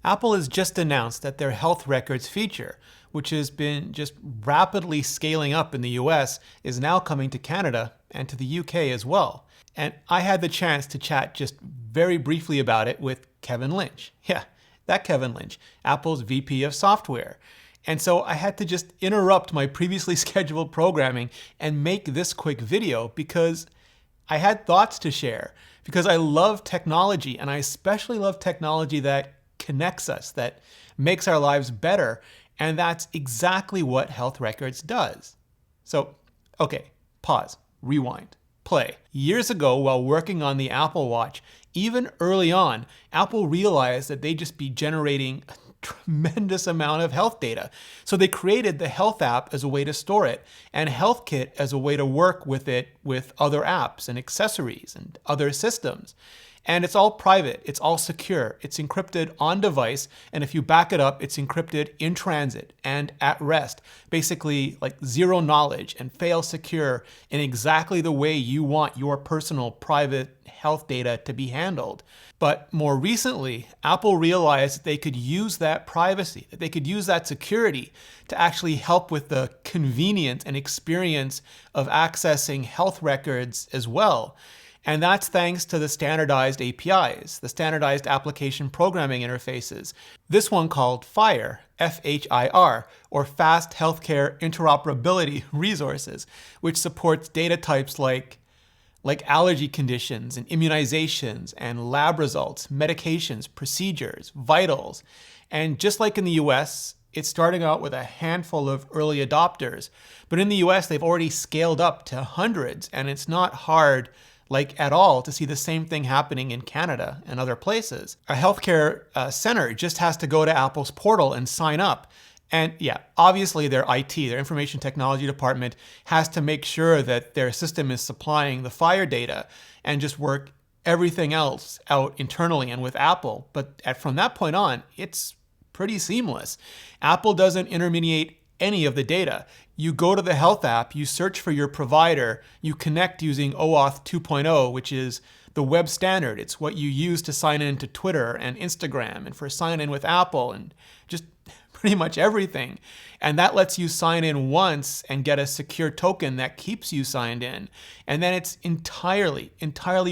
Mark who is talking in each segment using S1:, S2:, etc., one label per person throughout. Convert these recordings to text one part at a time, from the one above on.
S1: Apple has just announced that their health records feature, which has been just rapidly scaling up in the US, is now coming to Canada and to the UK as well. And I had the chance to chat just very briefly about it with Kevin Lynch. Yeah, that Kevin Lynch, Apple's VP of software. And so I had to just interrupt my previously scheduled programming and make this quick video because I had thoughts to share. Because I love technology, and I especially love technology that connects us, that makes our lives better. And that's exactly what health records does. So, okay, pause, rewind, play. Years ago, while working on the Apple Watch, even early on, Apple realized that they'd just be generating a tremendous amount of health data. So they created the Health app as a way to store it, and HealthKit as a way to work with it with other apps and accessories and other systems. And it's all private, it's all secure, it's encrypted on device, and if you back it up, it's encrypted in transit and at rest. Basically like zero knowledge and fail secure in exactly the way you want your personal private health data to be handled. But more recently, Apple realized that they could use that privacy, that they could use that security to actually help with the convenience and experience of accessing health records as well. And that's thanks to the standardized APIs, the standardized application programming interfaces. This one called FHIR, F-H-I-R, or Fast Healthcare Interoperability Resources, which supports data types like allergy conditions and immunizations and lab results, medications, procedures, vitals. And just like in the US, it's starting out with a handful of early adopters. But in the US, they've already scaled up to hundreds, and it's not hard at all to see the same thing happening in Canada and other places. A healthcare center just has to go to Apple's portal and sign up. And yeah, obviously their IT, their information technology department, has to make sure that their system is supplying the FHIR data and just work everything else out internally and with Apple. But from that point on, it's pretty seamless. Apple doesn't intermediate any of the data. You go to the Health app, you search for your provider, you connect using OAuth 2.0, which is the web standard. It's what you use to sign in to Twitter and Instagram and for sign in with Apple and just pretty much everything. And that lets you sign in once and get a secure token that keeps you signed in. And then it's entirely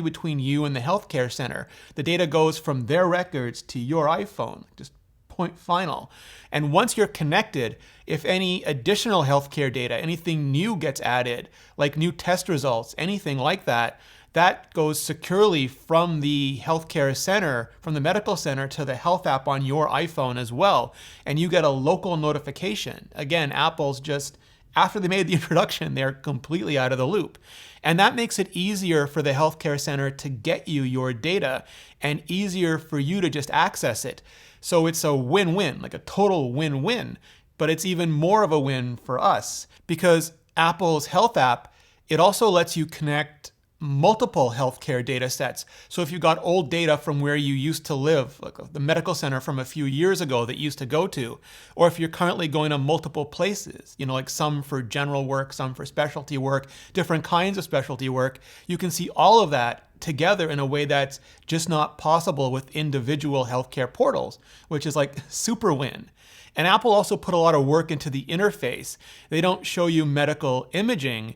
S1: between you and the healthcare center. The data goes from their records to your iPhone, just point final. And once you're connected, if any additional healthcare data, anything new gets added, like new test results, anything like that, that goes securely from the healthcare center, from the medical center to the Health app on your iPhone as well. And you get a local notification. Again, Apple's just, after they made the introduction, they're completely out of the loop. And that makes it easier for the healthcare center to get you your data and easier for you to just access it. So it's a win-win, like a total win-win. But it's even more of a win for us because Apple's Health app, it also lets you connect multiple healthcare data sets. So if you got old data from where you used to live, like the medical center from a few years ago that you used to go to, or if you're currently going to multiple places, like some for general work, some for specialty work, different kinds of specialty work, you can see all of that together in a way that's just not possible with individual healthcare portals, which is like super win. And Apple also put a lot of work into the interface. They don't show you medical imaging,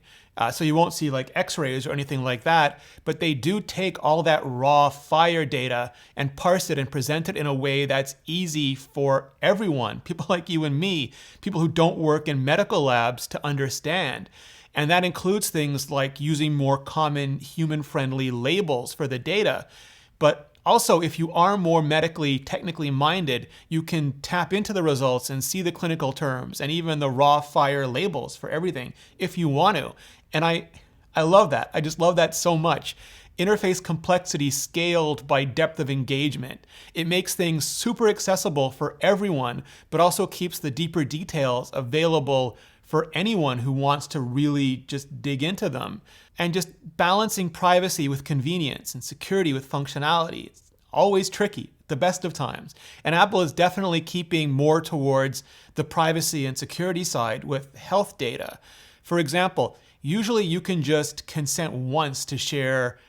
S1: so you won't see like x-rays or anything like that, but they do take all that raw FHIR data and parse it and present it in a way that's easy for everyone, people like you and me, people who don't work in medical labs to understand. And that includes things like using more common human-friendly labels for the data. But also, if you are more medically, technically minded, you can tap into the results and see the clinical terms and even the raw FHIR labels for everything if you want to. And I love that. I just love that so much. Interface complexity scaled by depth of engagement. It makes things super accessible for everyone, but also keeps the deeper details available for anyone who wants to really just dig into them. And just balancing privacy with convenience and security with functionality. It's always tricky, the best of times. And Apple is definitely keeping more towards the privacy and security side with health data. For example, usually you can just consent once to share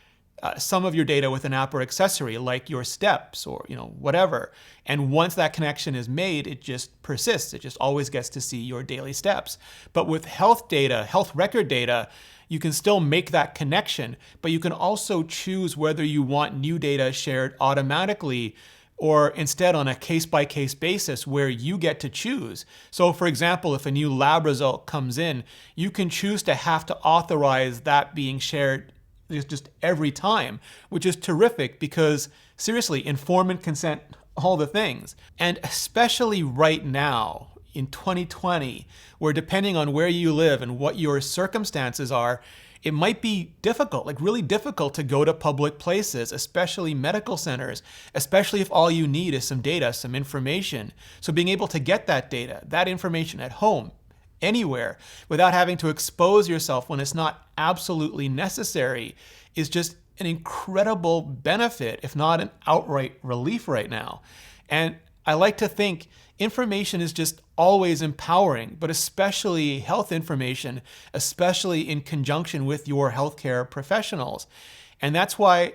S1: some of your data with an app or accessory like your steps or whatever. And once that connection is made, it just persists. It just always gets to see your daily steps. But with health data, health record data, you can still make that connection, but you can also choose whether you want new data shared automatically or instead on a case-by-case basis where you get to choose. So for example, if a new lab result comes in, you can choose to have to authorize that being shared just every time, which is terrific because seriously, informant consent, all the things. And especially right now in 2020, where depending on where you live and what your circumstances are, it might be difficult, like really difficult to go to public places, especially medical centers, especially if all you need is some data, some information. So being able to get that data, that information at home, anywhere, without having to expose yourself when it's not absolutely necessary is just an incredible benefit, if not an outright relief right now. And I like to think information is just always empowering, but especially health information, especially in conjunction with your healthcare professionals. And that's why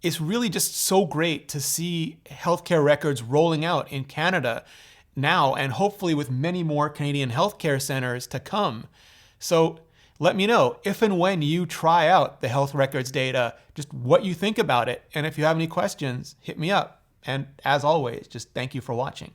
S1: it's really just so great to see healthcare records rolling out in Canada now, and hopefully with many more Canadian healthcare centers to come. So let me know if and when you try out the health records data, just what you think about it. And if you have any questions, hit me up. And as always, just thank you for watching.